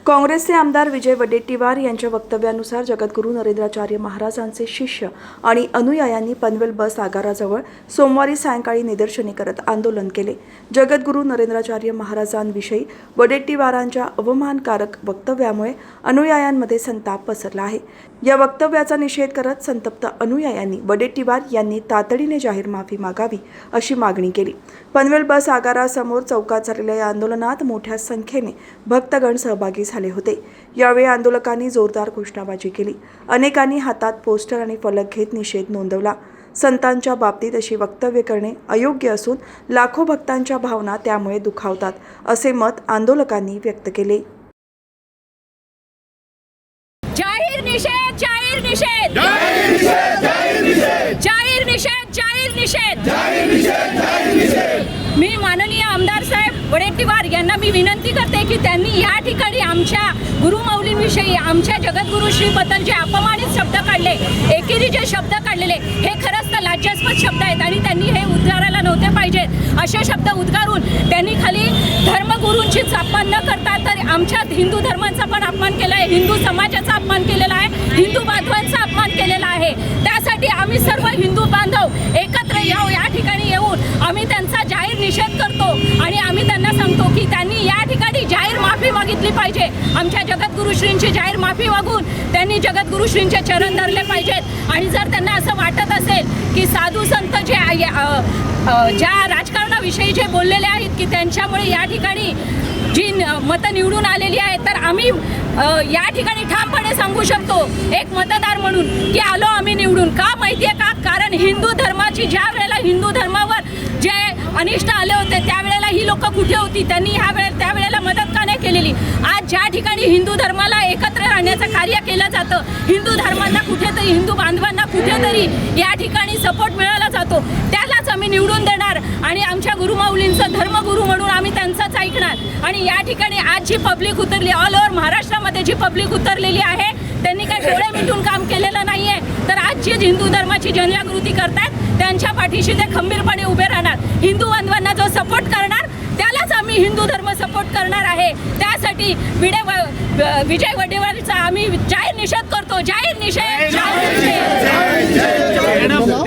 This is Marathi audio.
काँग्रेसचे आमदार विजय वडेट्टीवार यांच्या वक्तव्यानुसार जगद्गुरू नरेंद्राचार्य महाराजांचे शिष्य आणि अनुयायांनी पनवेल बस आगाराजवळ सोमवारी सायंकाळी निदर्शने करत आंदोलन केले। जगद्गुरू नरेंद्राचार्य महाराजांविषयी वडेट्टीवारांच्या अवमानकारक वक्तव्यामुळे अनुयायांमध्ये संताप पसरला आहे। या वक्तव्याचा निषेध करत संतप्त अनुयायांनी वडेट्टीवार यांनी तातडीने जाहीर माफी मागावी अशी मागणी केली। पनवेल बस आगारासमोर चौकात झालेल्या या आंदोलनात मोठ्या संख्येने भक्तगण सहभागी झाले होते। यावेळी आंदोलकांनी जोरदार घोषणाबाजी केली। अनेकांनी हातात पोस्टर आणि फलक घेत निषेध नोंदवला। संतांच्या बाबतीत अशी वक्तव्य करणे अयोग्य असून लाखो भक्तांच्या भावना त्यामुळे दुखावतात, असे मत आंदोलकांनी व्यक्त केले। जाहीर निषेध, जाहीर निषेध, जाहीर निषेध, जाहीर निषेध, जाहीर निषेध, जाहीर निषेध, जाहीर निषेध, जाहीर निषेध। मी माननीय आमदार साहेब वडेट्टीवार यांना मी विनंती करते की त्यांनी या ठिकाणी आमच्या गुरुमाऊलींविषयी, आमच्या जगद्गुरू श्रीपतन जे अपमानित शब्द काढले, एकेरी जे शब्द काढलेले, हे खरंच तर लाज्यास्पद शब्द आहेत आणि त्यांनी हे उद्गारायला नव्हते पाहिजेत। असे शब्द उद्गारून त्यांनी खाली धर्मगुरूंचीच अपमान न करता तर आमच्या हिंदू धर्माचा पण अपमान केला आहे, हिंदू समाजाचा अपमान केलेला आहे, हिंदू बांधवांचा अपमान केलेला आहे। त्यासाठी आम्ही सर्व हिंदू बांधव एकत्र या ठिकाणी येऊन आम्ही त्यांचा जाहीर निषेध करतो आणि आम्ही त्यांना सांगतो की त्यांनी या ठिकाणी जाहीर माफी मागितली पाहिजे। आमच्या जगद्गुरू श्रींची जाहीर माफी मागून त्यांनी जगद्गुरू श्रींचे चरण धरले पाहिजेत। आणि जर त्यांना असं वाटत असेल की साधू संत जे ज्या राजकारणाविषयी जे बोललेले आहेत की त्यांच्यामुळे या ठिकाणी जी मतं निवडून आलेली आहेत, तर आम्ही या ठिकाणी ठामपणे सांगू शकतो एक मतदार म्हणून की आलो आम्ही निवडून। का माहिती आहे का? कारण हिंदू धर्माची ज्या वेळेला हिंदू धर्मावर जे अनिष्ट आले होते त्यावेळेला ही लोक कुठे होती? त्यांनी त्यावेळेला मदत का नाही केलेली? आज ज्या ठिकाणी हिंदू धर्माला एकत्र राहण्याचं कार्य केलं जातं, हिंदू धर्मांना कुठेतरी, हिंदू बांधवांना कुठेतरी या ठिकाणी सपोर्ट मिळाला जातो, त्यालाच आम्ही निवडून देणार आणि आमच्या गुरुमाऊलींचं धर्मगुरू म्हणून आम्ही त्यांचंच ऐकणार। आणि या ठिकाणी आज जी पब्लिक उतरली, ऑल ओव्हर महाराष्ट्रामध्ये जी पब्लिक उतरलेली आहे, त्यांनी काही डोळे मिटून काम केलेलं नाही आहे। तर आज जी हिंदू धर्माची जनजागृती करतात त्यांच्या पाठीशी ते खंबीरपणे उभे राहणार। हिंदू बांधवांना जो सपोर्ट करणार त्यालाच आम्ही हिंदू धर्म सपोर्ट करणार आहे। त्यासाठी विजय वडेट्टीवारचा आम्ही जाहीर निषेध करतो। जाहीर निषेध, जाहीर निषेध।